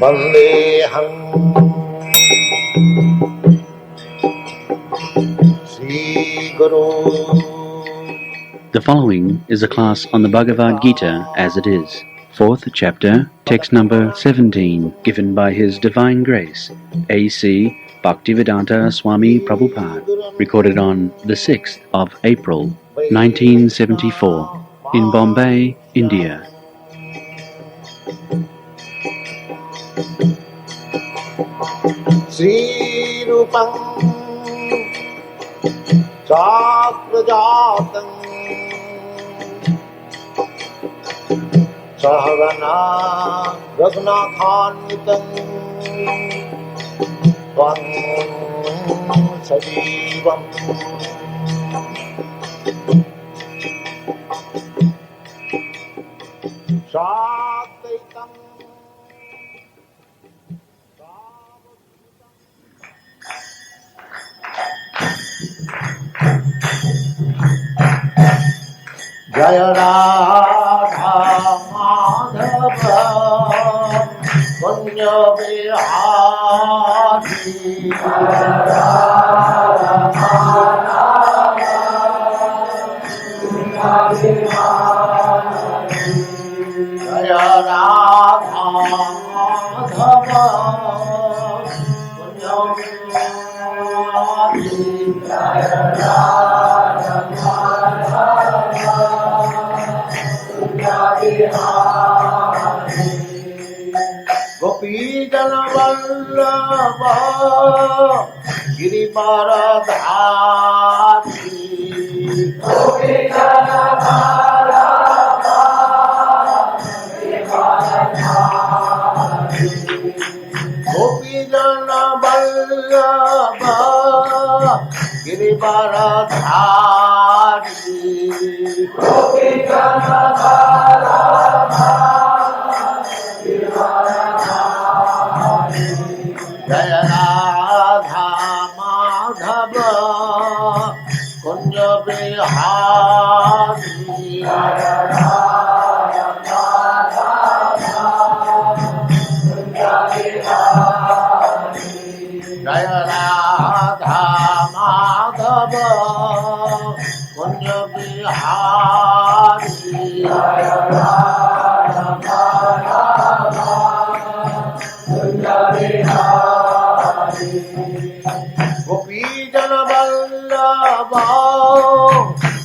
Vandeham Sri Guru. The following is a class on the Bhagavad Gita as it is, 4th chapter, text number 17, given by His Divine Grace, A.C. Bhaktivedanta Swami Prabhupada, recorded on the 6th of April, 1974, in Bombay, India. Sri Rupam Chakrajatam Sahagana Raghunathanvitam Tvam Sajivam Shakaitam Jaya Radha Madhava Punya Vihari Jaya Radha Madhava Punya Vihari Jaya Radha Madhava Punya Vihari Jaya Radha Madhava Gopi Jana Vallabha Girivaradhari Gopi Jana Vallabha Girivaradhari Gopi Jana Vallabha Girivaradhari Gopi Jana Vallabha Jaya Radha Madhava Kunja Vihari Jaya Radha Madhava Kunja Vihari Jaya Radha Madhava Kunja Vihari Jaya Radha Madhava Kunja Vihari Gopi Jana Vallabha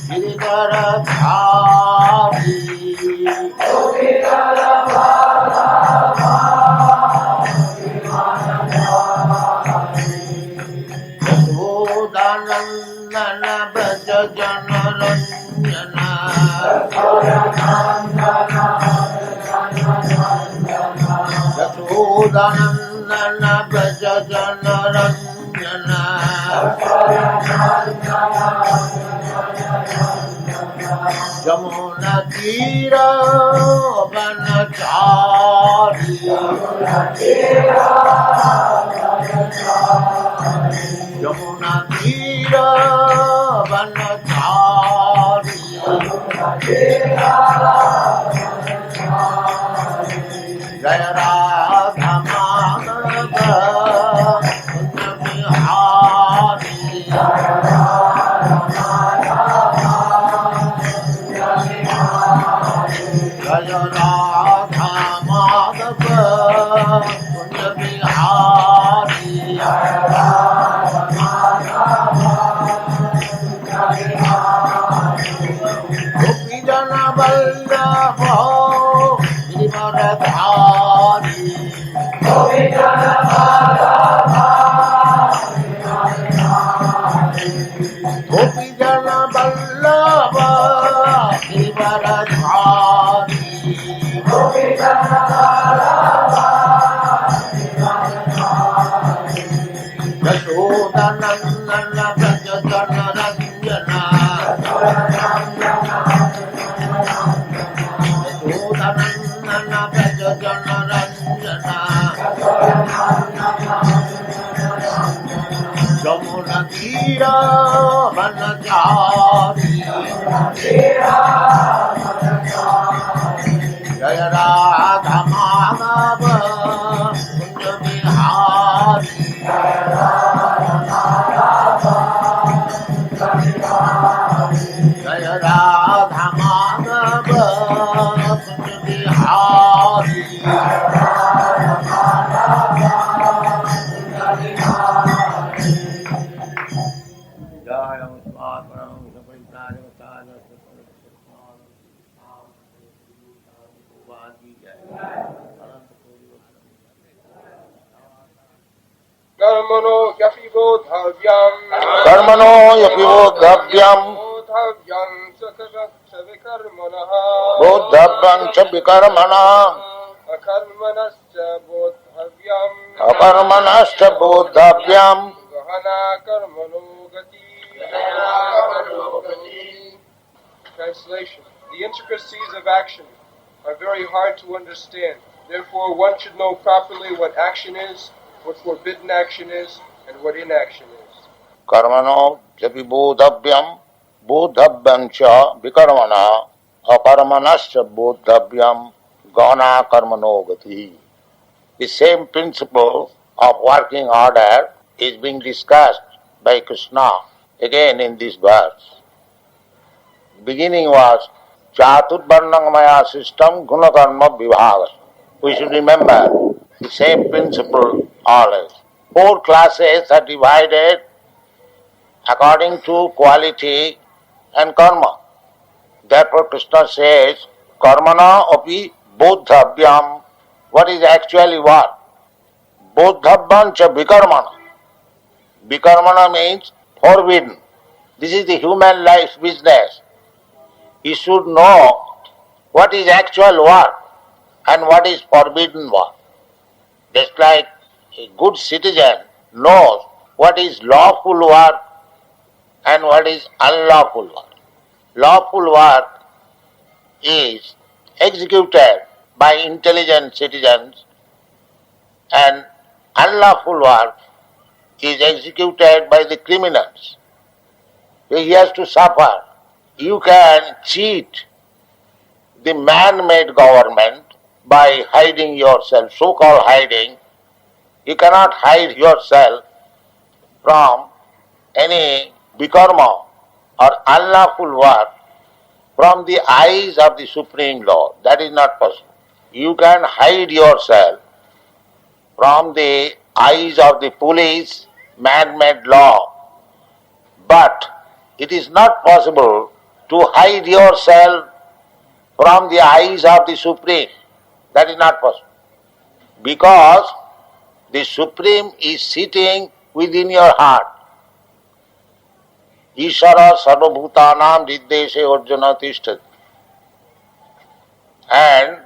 Girivaradhari Gopi Jana Vallabha Girivaradhari Yashodanandana Braja Jana Ranjana Yashodanandana Braja Jana Ranjana Jamuna Tira Vanachari Jamuna Tira Vanachari Jaya Radha Madhava Kunja Vihari Jaya Radha Madhava Kunja Vihari Jaya Radha Madhava Kunja Vihari Jaya Radha Madhava Kunja Vihari Gopi Jana Vallabha Girivaradhari Gopi Jana Vallabha Gopi Jana Vallabha Girivaradhari Gopi Jana Vallabha Yashodanandana Braja Jana Ranjana Yashodanandana Braja Jana Ranjana Jamuna Tira Vanachari Jaya Radha जय राधा माधव कुंज बिहारी कर्मणो यपि बोद्धव्यम् कर्मणो यपि बोद्धव्यम् बोद्धव्यं च विकर्मणः बोद्धव्यं च विकर्मणः अकर्मणश्च बोद्धव्यम् अकर्मणश्च बोद्धव्यम् गहना कर्मणो गति Translation: The intricacies of action are very hard to understand. Therefore, one should know properly what action is, what forbidden action is, and what inaction is. कर्मणो यपि बोद्धव्यम् बोद्धव्यं च विकर्मणः अकर्मणश्च बोद्धव्यम् गहना कर्मणो गति. The same principle of working order is being discussed by Krishna again in this verse. Beginning was Chaturvarnamaya system Gunakarma Vibhaga. We should remember the same principle always. 4 classes are divided according to quality and karma. Therefore Krishna says, Karmana api bodhavayam. What is actually what? Bodhavyan cha vikarmana. Vikarmana means forbidden. This is the human life's business. You should know what is actual work and what is forbidden work. Just like a good citizen knows what is lawful work and what is unlawful work. Lawful work is executed by intelligent citizens and unlawful work is executed by the criminals. So he has to suffer. You can cheat the man-made government by hiding yourself, so-called hiding. You cannot hide yourself from any vikarma or unlawful work from the eyes of the Supreme Lord. That is not possible. You can hide yourself from the eyes of the police, man-made law, but it is not possible to hide yourself from the eyes of the Supreme. That is not possible. Because the Supreme is sitting within your heart. Ishara sarvabhutanam riddeshe arjuna tishthat. And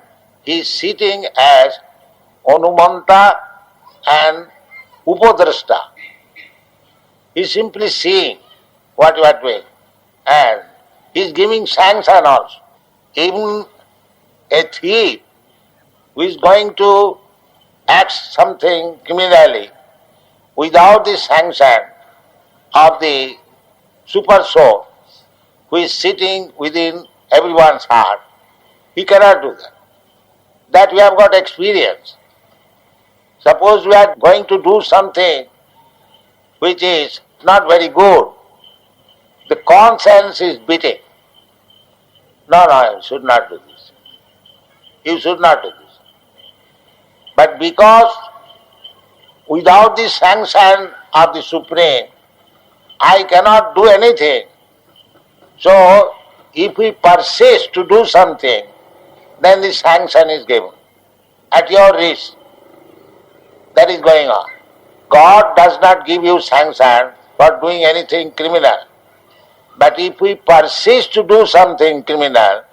he is sitting as Anumanta and Upadrashta. He is simply seeing what you are doing. And he is giving sanction also. Even a thief who is going to act something criminally without the sanction of the super soul who is sitting within everyone's heart, he cannot do that. That we have got experience. Suppose we are going to do something which is not very good, the conscience is beating. No, you should not do this. You should not do this. But because without the sanction of the Supreme, I cannot do anything. So, if we persist to do something, then the sanction is given at your risk. That is going on. God does not give you sanction for doing anything criminal. But if we persist to do something criminal,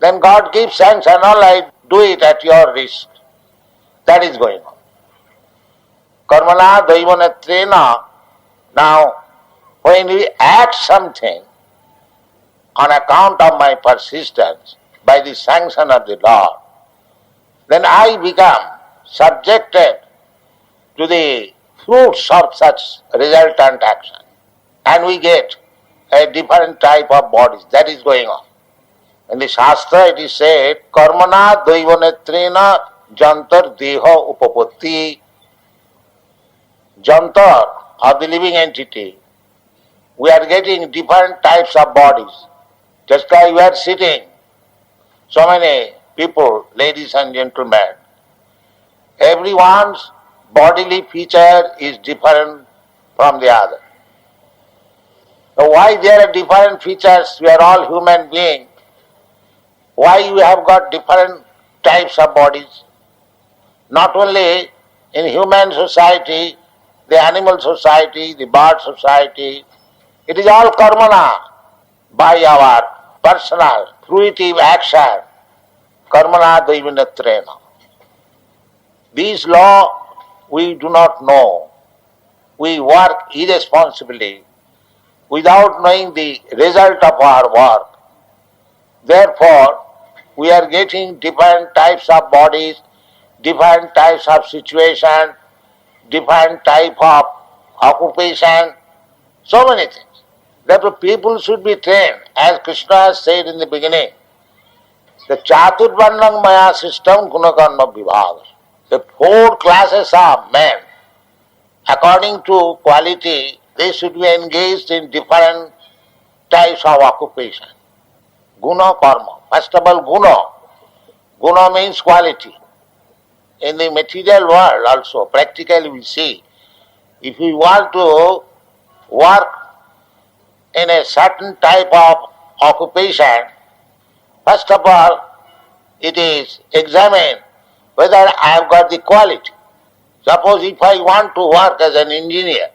then God gives sanction, all right, do it at your risk. That is going on. Karmana daivanetrena. Now, when we act something on account of my persistence by the sanction of the Lord, then I become subjected to the fruits of such resultant action. And we get a different type of bodies. That is going on. In the Shastra it is said, Karmana daivanetrena jantar deha upapatti. Jantar of the living entity. We are getting different types of bodies Just like we are sitting, so many people, ladies and gentlemen, everyone's bodily feature is different from the other. So why there are different features? We are all human beings. Why we have got different types of bodies? Not only in human society, the animal society, the bird society, it is all karmana, by our personal, fruitive action, karmana daivinatrena. These law we do not know. We work irresponsibly without knowing the result of our work. Therefore, we are getting different types of bodies, different types of situation, different type of occupation, so many things. Therefore, people should be trained, as Krishna has said in the beginning, the Chaturvarnam Maya system Gunakarma Vibhaga. The four classes of men, according to quality, they should be engaged in different types of occupation. Guna karma. First of all, guna. Guna means quality. In the material world also, practically we see, if we want to work in a certain type of occupation, first of all, it is examined whether I have got the quality. Suppose if I want to work as an engineer,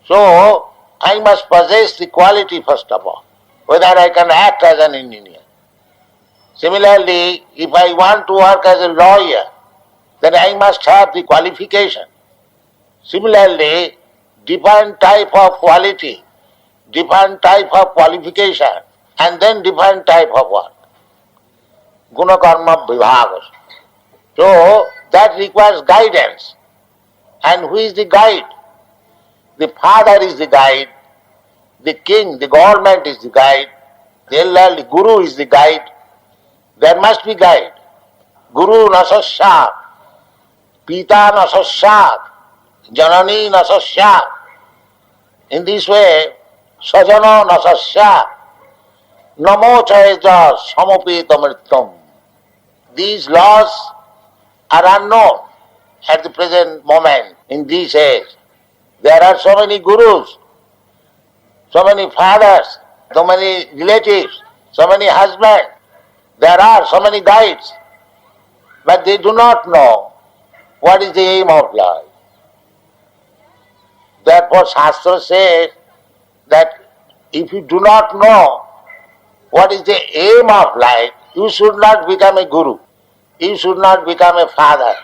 so I must possess the quality first of all, whether I can act as an engineer. Similarly, if I want to work as a lawyer, then I must have the qualification. Similarly, different type of quality, different type of qualification, and then different type of work. Guna karma vibhagas. So that requires guidance. And who is the guide? The father is the guide, the king, the government is the guide, the elderly guru is the guide. There must be guide. Guru nasasya, pita nasasya, janani nasasya. In this way, sajana nasasya, namo chayaja samopeta mrityam. These laws are unknown at the present moment in this age. There are so many gurus, so many fathers, so many relatives, so many husbands. There are so many guides, but they do not know what is the aim of life. Therefore, Shastra says that if you do not know what is the aim of life, you should not become a guru. You should not become a father.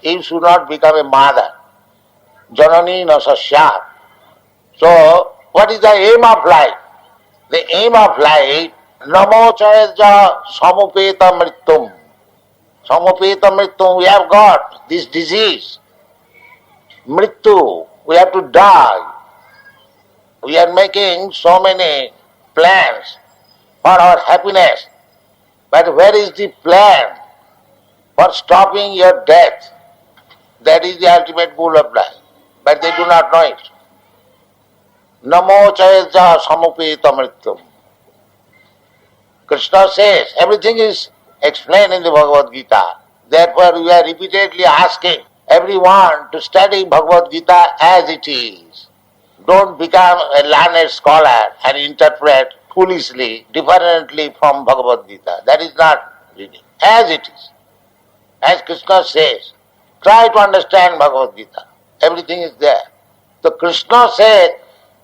You should not become a mother. Janani nasasya. So, what is the aim of life? The aim of life, namo chayaja samupeta mrityum. Samupeta mrityum, we have got this disease. Mrityu, we have to die. We are making so many plans for our happiness. But where is the plan for stopping your death? That is the ultimate goal of life. But they do not know it. Namo chayaja samupeta mrityum. Krishna says, everything is explained in the Bhagavad Gita. Therefore we are repeatedly asking everyone to study Bhagavad Gita as it is. Don't become a learned scholar and interpret foolishly, differently from Bhagavad Gita. That is not reading. As it is. As Krishna says, try to understand Bhagavad Gita. Everything is there. So Krishna said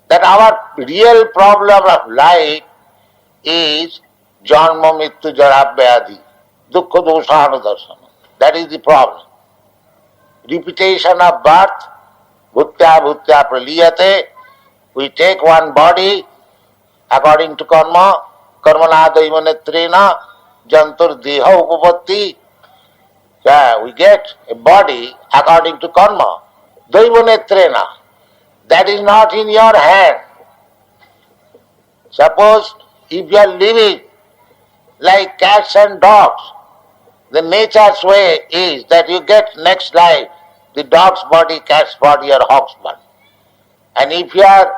that our real problem of life is janma mittu jara vyadhi, dukkha dosana darsana. That is the problem. Repetition of birth, bhutya bhutya praliyate. We take one body according to karma, karmana daivanetrena, jantur deha upapatti. Yeah, we get a body according to karma. Daivanetrena. That is not in your hand. Suppose if you are living like cats and dogs, the nature's way is that you get next life the dog's body, cat's body or hog's body. And if you are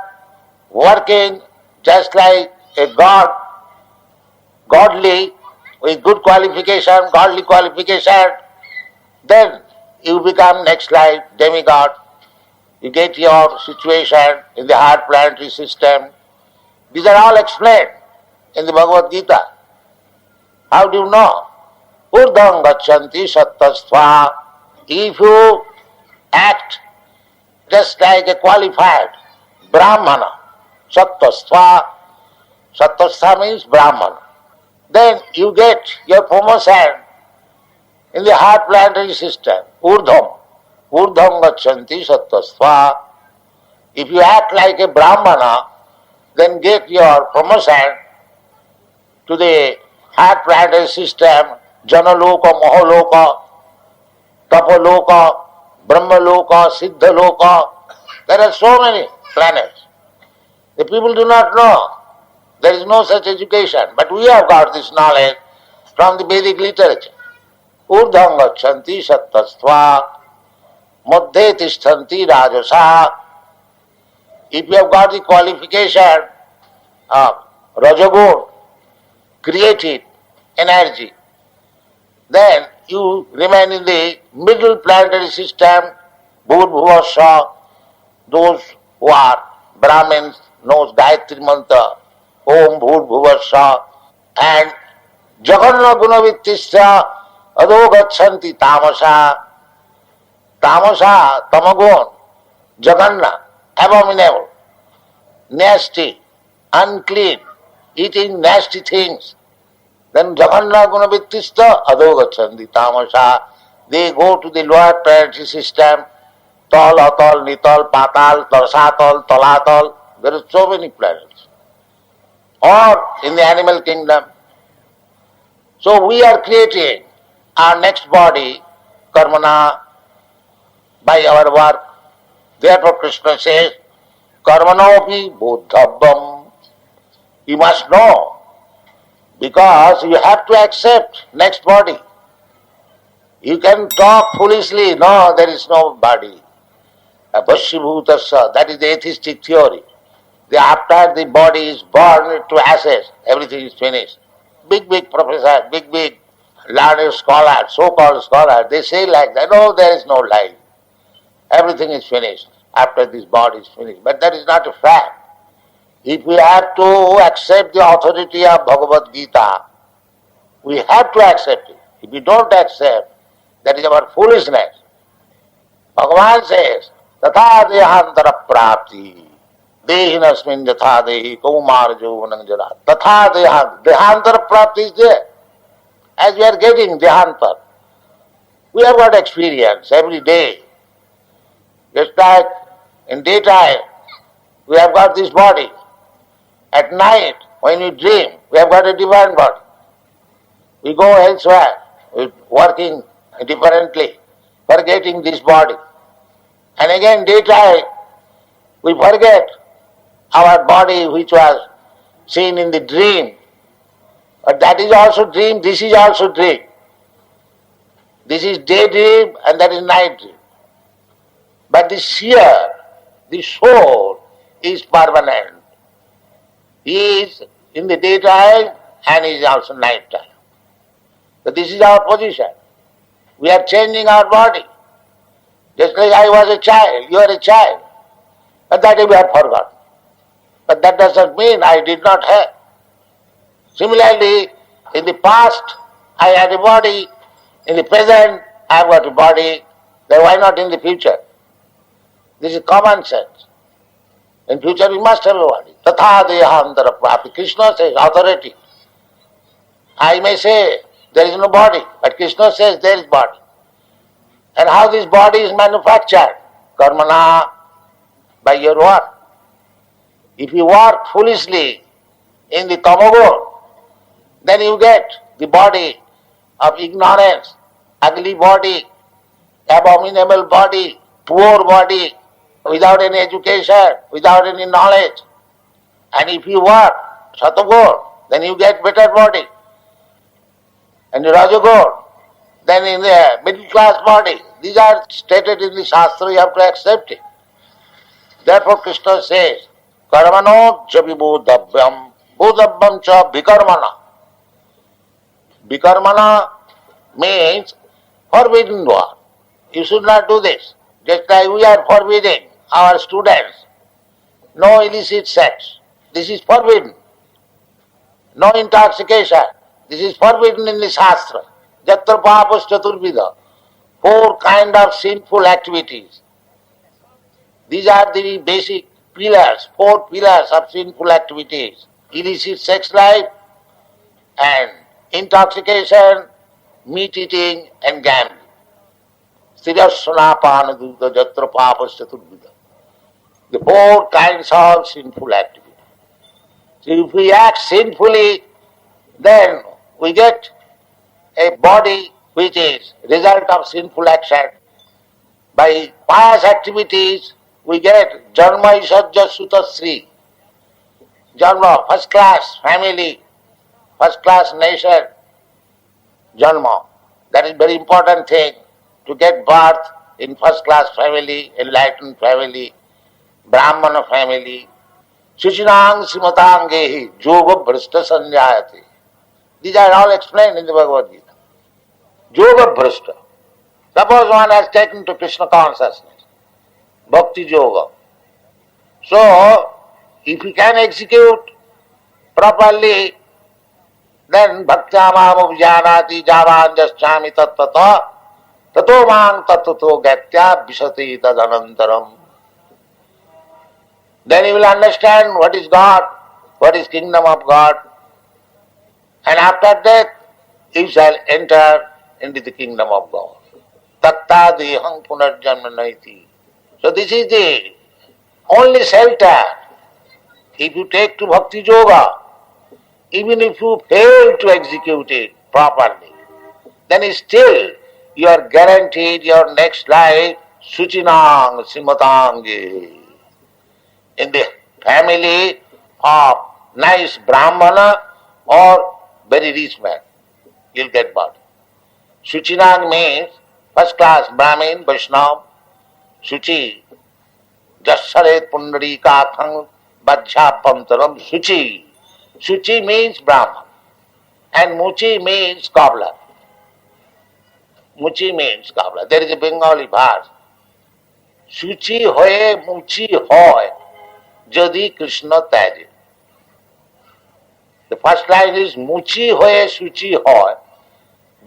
working just like a god godly, with good qualification, godly qualification, then you become next life demigod. You get your situation in the heart planetary system. These are all explained in the Bhagavad Gita. How do you know? Urdham gachanti sattvastva. If you act just like a qualified Brahmana, sattvastva, sattvastva means Brahmana, then you get your promotion in the heart planetary system. Urdham gachanti sattvastva. If you act like a Brahmana, then get your promotion to the heart planetary system, Janaloka, Mahaloka, Tapaloka, Brahmaloka, Siddhaloka. There are so many planets. The people do not know. There is no such education. But we have got this knowledge from the Vedic literature. Urdham gachanti sattvastva, madhye tishthanti rajasa. If you have got the qualification of Rajagun, creative energy, then you remain in the middle planetary system, Bhur-Bhuvasya. Those who are Brahmins knows Gayatri Mantra, Om Bhur-Bhuvasya, and Jaganna Gunavittisya Adho Gachanti Tamasa. Tamasa, Tamagun, Jaganna, abominable, nasty, unclean, eating nasty things. Then Jaganna Gunavittisya Adho Gachanti Tamasa. They go to the lower planetary system, Tal, Atal, Nital, Patal, Tarsatal, Talatal. There are so many planets. Or in the animal kingdom. So we are creating our next body, karmana, by our work. Therefore Krishna says, karmanopi bodhabam. You must know, because you have to accept next body. You can talk foolishly, no, there is no body. Abhashibhutasya, that is the atheistic theory. After the body is burned to ashes, everything is finished. Big professor, big learned scholar, so-called scholar, they say like that, no, there is no life. Everything is finished after this body is finished. But that is not a fact. If we have to accept the authority of Bhagavad Gita, we have to accept it. If we don't accept, that is our foolishness. Bhagavan says, Tatha dehantara prapti, dehinasmin yatha dehi kaumar jovanam jara. Tatha dehantara prapti is there. As we are getting dehantar, we have got experience every day. Just like in daytime, we have got this body. At night, when we dream, we have got a divine body. We go elsewhere, we're working differently, forgetting this body. And again, daytime, we forget our body which was seen in the dream. But that is also dream, this is also dream. This is day dream and that is night dream. But the seer, the soul, is permanent. He is in the daytime and he is also night time. So this is our position. We are changing our body. Just like I was a child, you are a child. But that we have forgotten. But that doesn't mean I did not have. Similarly, in the past I had a body, in the present I have got a body, then why not in the future? This is common sense. In future we must have a body. Tatha dehantara prapti. Krishna says authority. I may say there is no body, but Krishna says there is body. And how this body is manufactured? Karmana, by your work. If you work foolishly in the tamagun, then you get the body of ignorance, ugly body, abominable body, poor body, without any education, without any knowledge. And if you work satagun, then you get better body. And rajagun, then in the middle class body. These are stated in the Shastra, you have to accept it. Therefore Krishna says, Karmano cha vibodhabhyam, bodhabhyam cha vikarmana. Vikarmana means forbidden one. You should not do this. Just like we are forbidding our students, no illicit sex. This is forbidden. No intoxication. This is forbidden in the Shastra. Jatra papas chaturvida. 4 kind of sinful activities. These are the basic pillars, 4 pillars of sinful activities. Illicit sex life and intoxication, meat eating and gambling. Stirasanapanadutta jatra papas chaturvida. The 4 kinds of sinful activities. So if we act sinfully, then we get a body which is result of sinful action. By pious activities, we get Janma Isajja Suta Sri. Janma, first class family, first class nation, Janma. That is very important thing, to get birth in first class family, enlightened family, Brahmana family. Suchinang Simatangehi, Yoga Brishta Sanjayati. These are all explained in the Bhagavad Gita. Yoga Brishta. Suppose one has taken to Krishna consciousness, Bhakti Yoga. So, if he can execute properly, then Bhaktyamam Vijyanati Javanjaschami Tattata Tato Mang Tattato Gatya Vishati Tadanantaram. Then he will understand what is God, what is kingdom of God, and after death he shall enter into the kingdom of God. Tatta dehang punarjanma naiti. So this is the only shelter. If you take to Bhakti Yoga, even if you fail to execute it properly, then still you are guaranteed your next life, Suchinang Simatangi. In the family of nice Brahmana or very rich man, you'll get birth. Suchinang means first class Brahmin, Vaishnava, Suchi, Jassaret Pundarika Khang Bajjapantaram Suchi. Suchi means Brahman and Muchi means cobbler. Muchi means cobbler. There is a Bengali verse. Suchi hoye muchi hoy যদি Krishna ত্যাজে. The first line is মুচি হয়ে সুচি হয়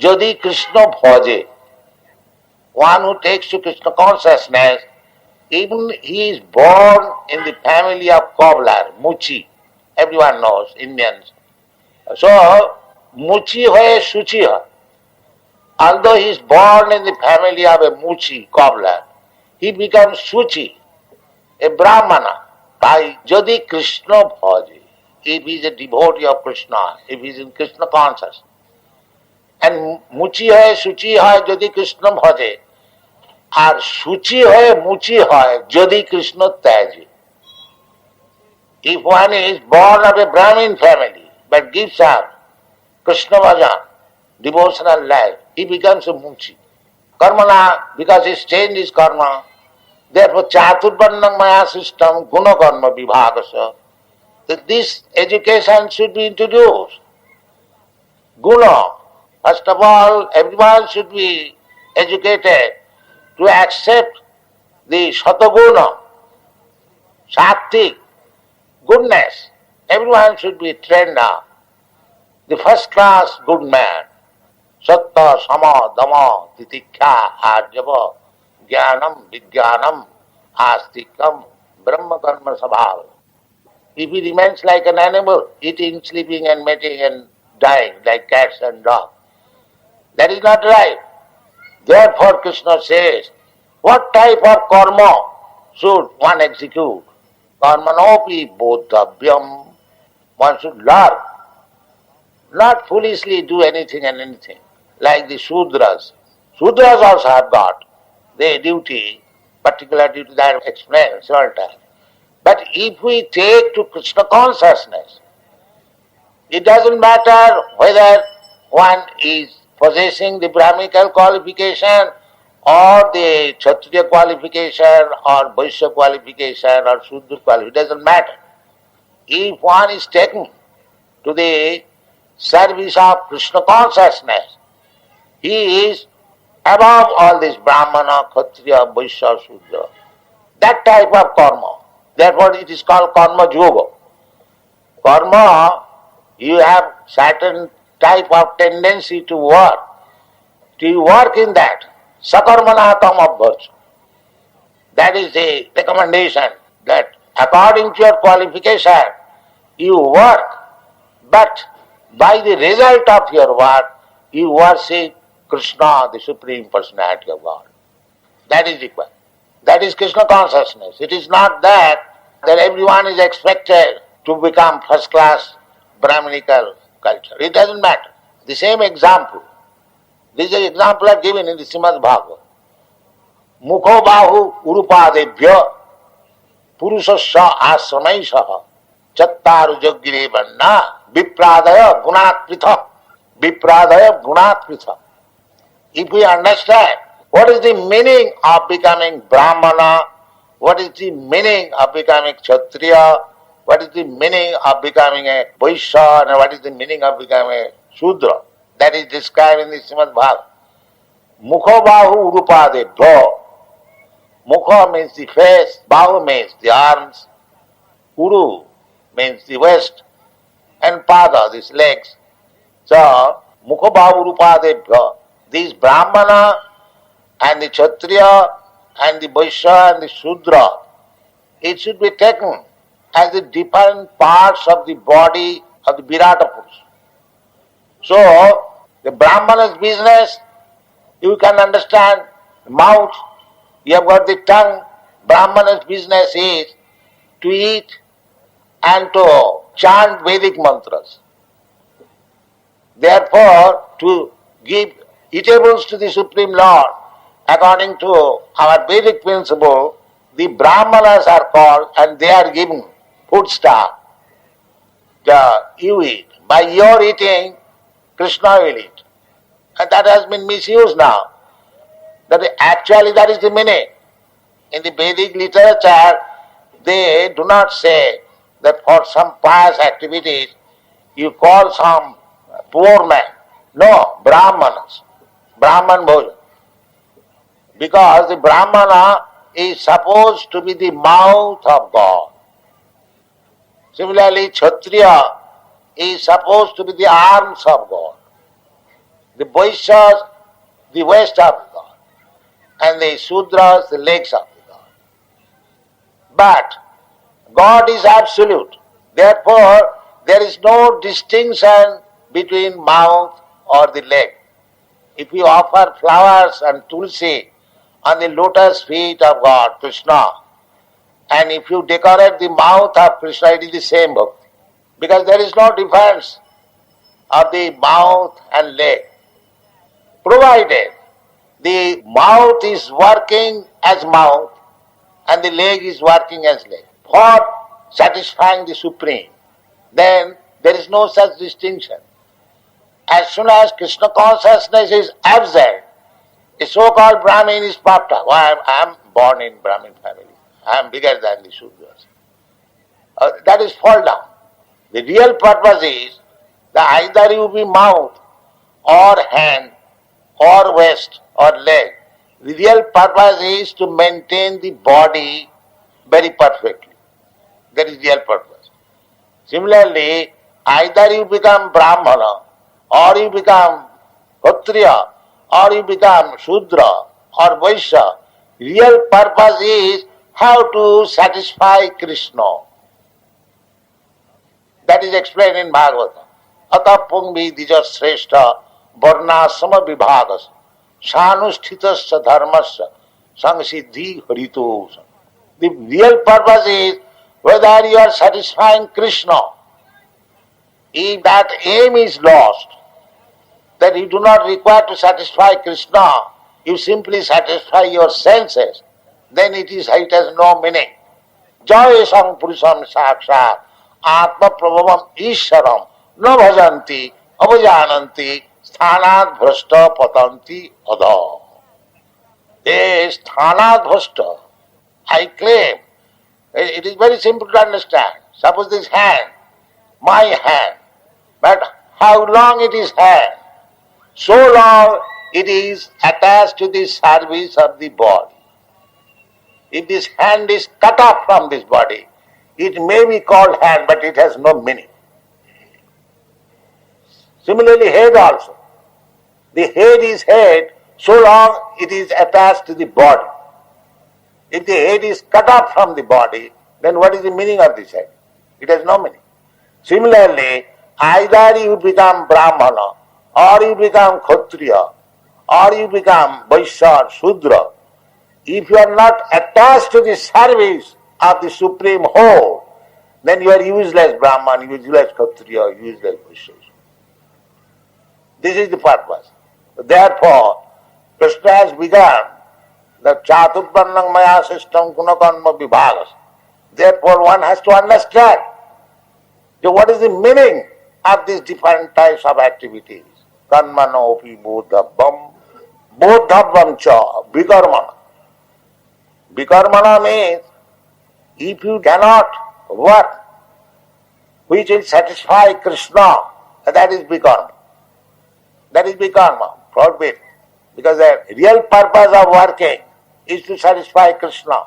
যদি কৃষ্ণ ভজে. One who takes to Krishna consciousness, even he is born in the family of cobbler, muchi. Everyone knows, Indians. So, muchi hoye suchi hoy. Although he is born in the family of a muchi, cobbler, he becomes suchi, a brahmana. By Jadi Krishna Bhaji, if he is a devotee of Krishna, if he is in Krishna consciousness, and Muchi hai, Suchi hai, Jadi Krishna Bhaji, or Suchi hai, Muchi hai, Jadi Krishna Taji. If one is born of a Brahmin family, but gives up Krishna Bhajan, devotional life, he becomes a Muchi. Karmana, because he changed his karma, therefore, Chaturvarnam Maya system, Guna Karma Vibhagasa, that this education should be introduced. Guna, first of all, everyone should be educated to accept the Sataguna, Sattik, goodness. Everyone should be trained now. The first class good man, Satta, Sama, Dama, Titikha, Arjava, Jnanam, Vijnanam, Astikam, Brahma Karma Sabhava. If he remains like an animal, eating, sleeping and mating and dying like cats and dogs, that is not right. Therefore Krishna says, what type of karma should one execute? Karmanopi bodhavyam. One should learn, not foolishly do anything and anything, like the Sudras. Sudras also have got their duty, particular duty that I have explained several times. But if we take to Krishna consciousness, it doesn't matter whether one is possessing the Brahminical qualification or the Kshatriya qualification or Vaishya qualification or Sudra qualification, it doesn't matter. If one is taken to the service of Krishna consciousness. He is above all this Brahmana, Kshatriya, Vaishya, Shudra. That type of karma. Therefore it is called karma yoga. Karma, you have certain type of tendency to work. To work in that. Sakarmana kama virtue. That is the recommendation, that according to your qualification, you work, but by the result of your work, you worship Krishna, the Supreme Personality of God. That is required. That is Krishna consciousness. It is not that everyone is expected to become first class Brahminical culture. It doesn't matter. The same example. This is an example I given in the Srimad Bhagavad. Mukho bahu urupadebhya purusasya asramaisha chattaru jagire vanna vipradaya gunat prithak. Vipradaya gunat prithak. If we understand what is the meaning of becoming Brahmana, what is the meaning of becoming Kshatriya, what is the meaning of becoming a Vaishya, and what is the meaning of becoming a Shudra, that is described in the Srimad Bhagavad. Mukha bahu urupadebhya. Mukha means the face, bahu means the arms, uru means the waist, and pada, these legs. So, mukha bahu urupadebhya. These Brahmana and the Kshatriya and the Vaishya and the Shudra, it should be taken as the different parts of the body of the Virata Purusha. So, the Brahmana's business, you can understand, mouth, you have got the tongue. Brahmana's business is to eat and to chant Vedic mantras. Therefore, to give eatables to the Supreme Lord, according to our Vedic principle, the Brahmanas are called and they are given food stuff. You eat. By your eating, Krishna will eat. And that has been misused now. Actually, that is the meaning. In the Vedic literature, they do not say that for some pious activities, you call some poor man. No, Brahmanas. Brahman bhojan. Because the Brahmana is supposed to be the mouth of God. Similarly, Kshatriya is supposed to be the arms of God. The Vaishyas, the waist of God. And the Shudras, the legs of God. But God is absolute. Therefore, there is no distinction between mouth or the leg. If you offer flowers and tulsi on the lotus feet of God, Krishna, and if you decorate the mouth of Krishna, it is the same bhakti. Because there is no difference of the mouth and leg. Provided the mouth is working as mouth and the leg is working as leg for satisfying the Supreme, then there is no such distinction. As soon as Krishna consciousness is absent, a so-called Brahmin is puffed up. I am born in Brahmin family. I am bigger than the Shudras. That is fall down. The real purpose is that either you be mouth or hand or waist or leg. The real purpose is to maintain the body very perfectly. That is real purpose. Similarly, either you become Brahmana or you become Kshatriya or you become Shudra or Vaishya. Real purpose is how to satisfy Krishna. That is explained in Bhagavatam. Ata pungvi dija sreshta varnasama vibhagas sanusthitasya dharmasya samsiddhi haritosa. The real purpose is whether you are satisfying Krishna. If that aim is lost, that you do not require to satisfy Krishna, you simply satisfy your senses, then it has no meaning. Jayesam purusham sakshat atma prabhavam ishwaram na bhajanti avajananti sthanat bhrashta patanti adha. This sthanat bhrashta, I claim, it is very simple to understand. Suppose this hand, my hand, but how long it is hand, so long it is attached to the service of the body. If this hand is cut off from this body, it may be called hand, but it has no meaning. Similarly, head also. The head is head so long it is attached to the body. If the head is cut off from the body, then what is the meaning of this head? It has no meaning. Similarly, either you become Brahmana, or you become Kshatriya, or you become Vaishya or Shudra. If you are not attached to the service of the Supreme Whole, then you are useless Brahman, useless Kshatriya, useless Vaishya. This is the purpose. Therefore, Krishna has begun the Chaturvarnam Maya system Gunakarma Vibhagas. Therefore, one has to understand what is the meaning of these different types of activities. Karmanopi bodhabvam, bodhabvam cha, vikarmana. Vikarmana means if you cannot work which will satisfy Krishna, that is vikarma. That is vikarma, forbid. Because the real purpose of working is to satisfy Krishna.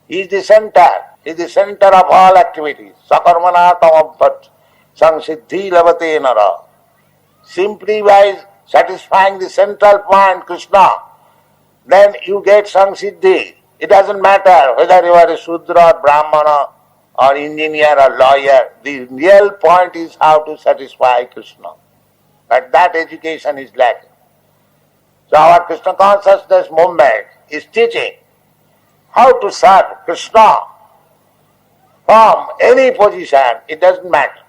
He is the center of all activities. Sakarmana tamabhat, samsiddhi lavate nara. Simply by satisfying the central point, Krishna, then you get samsiddhi. It doesn't matter whether you are a Shudra or Brahmana or engineer or lawyer. The real point is how to satisfy Krishna. But that education is lacking. So our Krishna consciousness movement is teaching how to serve Krishna from any position. It doesn't matter.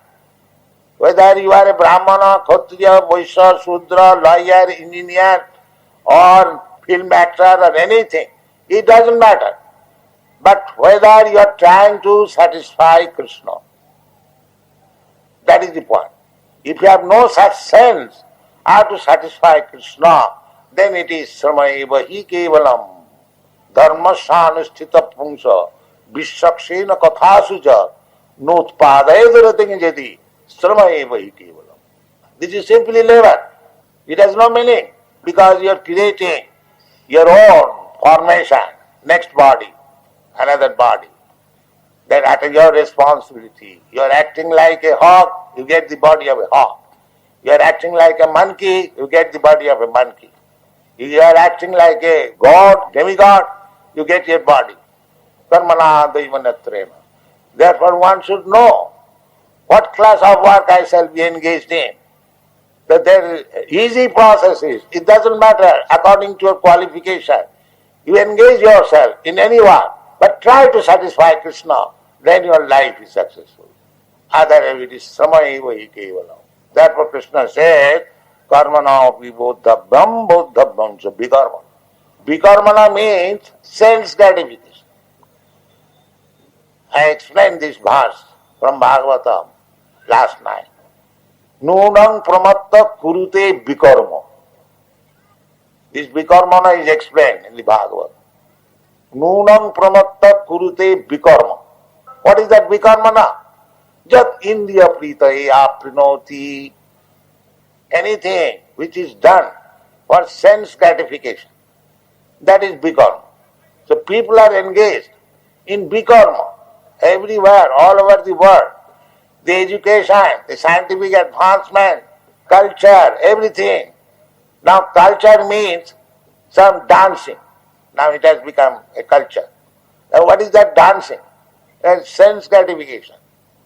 Whether you are a Brahmana, Kshatriya, Vaishya, Shudra, lawyer, engineer or film actor or anything, it doesn't matter. But whether you are trying to satisfy Krishna, that is the point. If you have no such sense how to satisfy Krishna, then it is sramaeva hi kevalam dharmasyanusthita pungsa vishakshena kathasuja notpadayadarating jadi sramaeva hi kevalam. This is simply labor. It has no meaning because you are creating your own formation, next body, another body. Then at your responsibility. You are acting like a hawk, you get the body of a hawk. You are acting like a monkey, you get the body of a monkey. If you are acting like a god, demigod, you get your body. Karmana daivanatrema. Therefore one should know what class of work I shall be engaged in. That there are easy processes. It doesn't matter according to your qualification. You engage yourself in any work, but try to satisfy Krishna, then your life is successful. Otherwise it is sramaeva hi kevalam. Therefore Krishna said, karmana api bodhabhyam bodhabhyam cha vikarmana. Vikarmana means sense gratification. I explained this verse from Bhagavatam last night. Nunam pramatta kurute vikarma. This vikarmana is explained in the Bhagavatam. Nunam pramatta kurute vikarma. What is that vikarmana? Jat indriya pritaye aprinoti. Anything which is done for sense gratification. That is vikarma. So people are engaged in vikarma everywhere, all over the world. The education, the scientific advancement, culture, everything. Now culture means some dancing. Now it has become a culture. Now what is that dancing? That's sense gratification.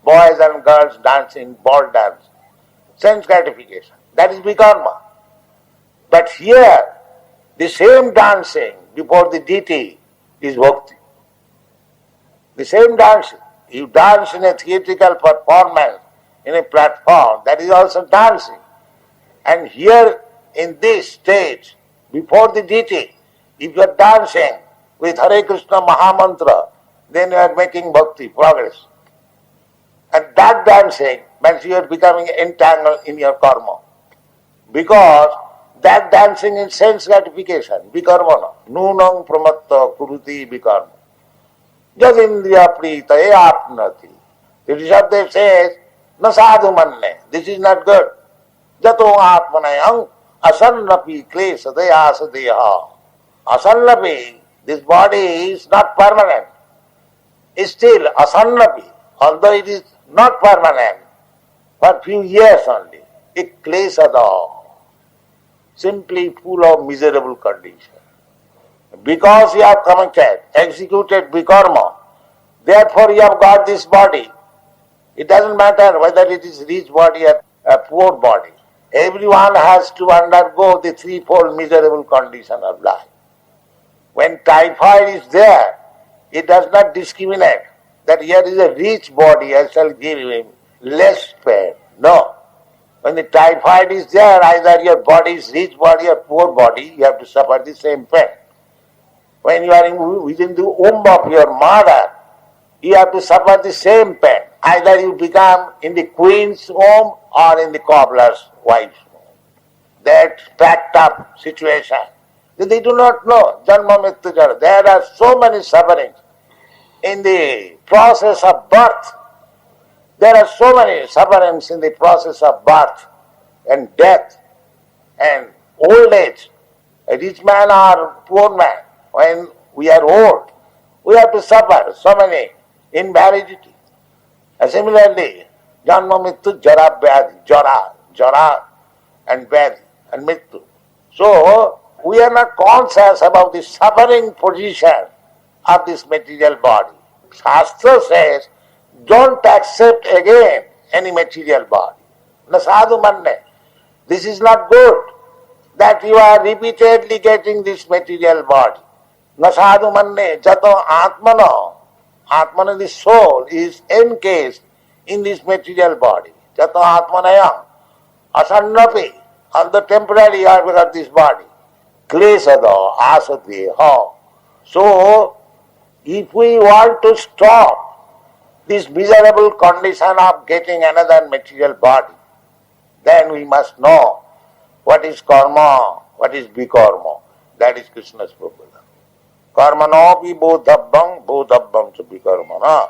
Boys and girls dancing, ball dance. Sense gratification. That is vikarma. But here, the same dancing before the deity is bhakti. The same dancing. You dance in a theatrical performance, in a platform, that is also dancing. And here, in this stage, before the deity, if you are dancing with Hare Krishna Mahamantra, then you are making bhakti, progress. And that dancing means you are becoming entangled in your karma. Because that dancing is sense gratification, vikarmana. Nunam pramatta kuruti vikarma. Jadindriya pritaye apnati. The Rishabdev says, न साधु मन्ने. This is not good. Jato atmanayam asannapi klesade asadeha. Asannapi, this body is not permanent. It's still asannapi, although it is not permanent, for few years only. It klesada, simply full of miserable condition. Because you have committed, executed vikarma, therefore you have got this body. It doesn't matter whether it is rich body or a poor body. Everyone has to undergo the threefold miserable condition of life. When typhoid is there, it does not discriminate that here is a rich body, I shall give him less pain. No. When the typhoid is there, either your body is rich body or poor body, you have to suffer the same pain. When you are within the womb of your mother, you have to suffer the same pain. Either you become in the queen's womb or in the cobbler's wife's womb. That packed up situation. They do not know. Janma Mrityu Jara. There are so many sufferings in the process of birth. There are so many sufferings in the process of birth and death and old age. A rich man or poor man, when we are old, we have to suffer so many invalidity. And similarly, Janma Mrityu Jara Vyadhi, Jara and Vyadhi and Mrityu. So, we are not conscious about the suffering position of this material body. Shastra says, don't accept again any material body. Na sadhu manne. This is not good that you are repeatedly getting this material body. Na sadhu manne jato atmano. Atmana, the soul, is encased in this material body. Jato atmanayam. Asannapi, on the temporary orbit of this body. Klesada asadeha. So, if we want to stop this miserable condition of getting another material body, then we must know what is karma, what is vikarma. That is Krishna's proposal. Karmanopi bodhabbam, bodhabbam cha vikarmana.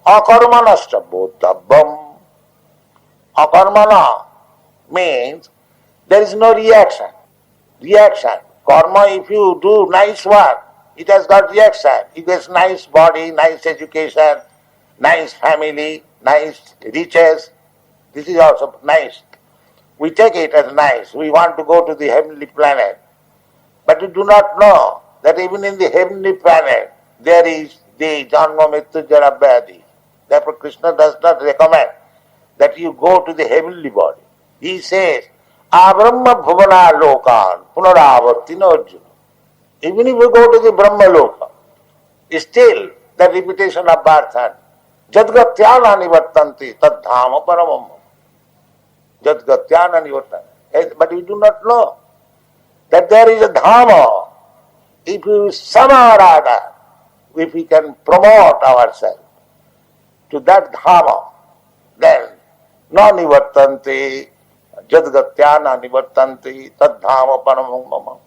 Akarmanascha bodhabbam. Akarmana means there is no reaction. Reaction. Karma, if you do nice work, it has got reaction. It gets nice body, nice education, nice family, nice riches. This is also nice. We take it as nice. We want to go to the heavenly planet. But we do not know that even in the heavenly planet, there is the Janma Mrityu Jara Vyadhi. Therefore Krishna does not recommend that you go to the heavenly body. He says, Abrahma bhuvana lokan punaravartina arjuna. Even if you go to the Brahma Loka, still the repetition of birth and Jadgatyana nivartanti tad dhama paramam. Jadgatyana nivartanti. But we do not know that there is a dhama. If we somehow or other, if we can promote ourselves to that dhama, then no nivartanti, Jadgatyana nivartanti tad dhama paramam.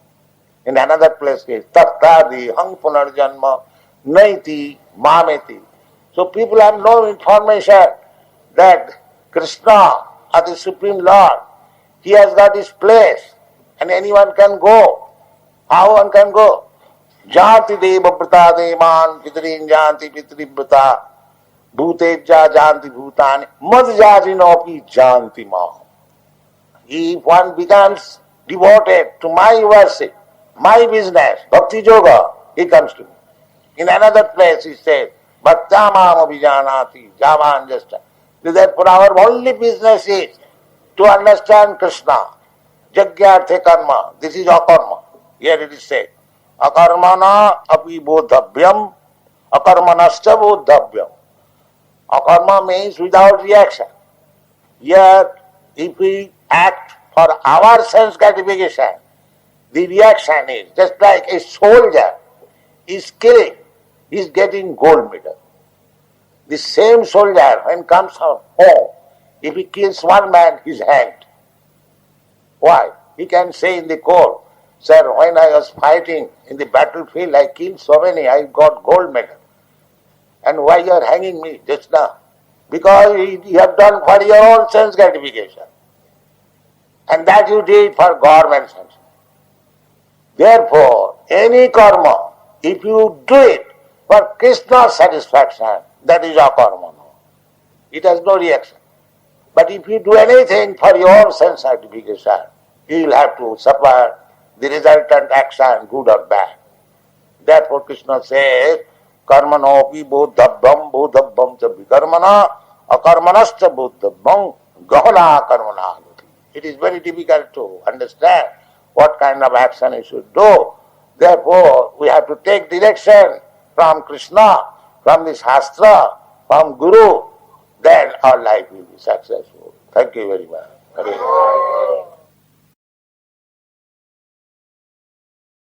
In another place, tattadi hang punarjanma naiti mameti. So people have no information that Krishna, or the Supreme Lord, He has got His place and anyone can go. How one can go? Janti deva brata devan pitrin janti pitri brata bhuteja janti bhutani madjajinopi janti ma. If one becomes devoted to my worship, my business, bhakti yoga, he comes to me. In another place he says, bhaktamam abhijanati, javan jasta. Therefore our only business is to understand Krishna. Jagyarthe karma. This is akarma. Here it is said. Akarmana api bodhabhyam, akarmanascha bodhabhyam. Akarma means without reaction. Yet if we act for our sense gratification, the reaction is just like a soldier is killing, he is getting gold medal. The same soldier when comes home, if he kills one man, he is hanged. Why? He can say in the court, sir, when I was fighting in the battlefield, I killed so many, I got gold medal. And why you are hanging me just now? because you have done for your own sense gratification. And that you did for government sanction. Therefore, any karma, if you do it for Krishna's satisfaction, that is akarma. It has no reaction. But if you do anything for your own sense gratification, you will have to suffer the resultant action, good or bad. Therefore Krishna says, karmanopi bodhabbam cha vikarmana, akarmanascha bodhabbam gahana karmana. It is very difficult to understand what kind of action you should do. Therefore, we have to take direction from Krishna, from the Shastra, from Guru, then our life will be successful. Thank you very much.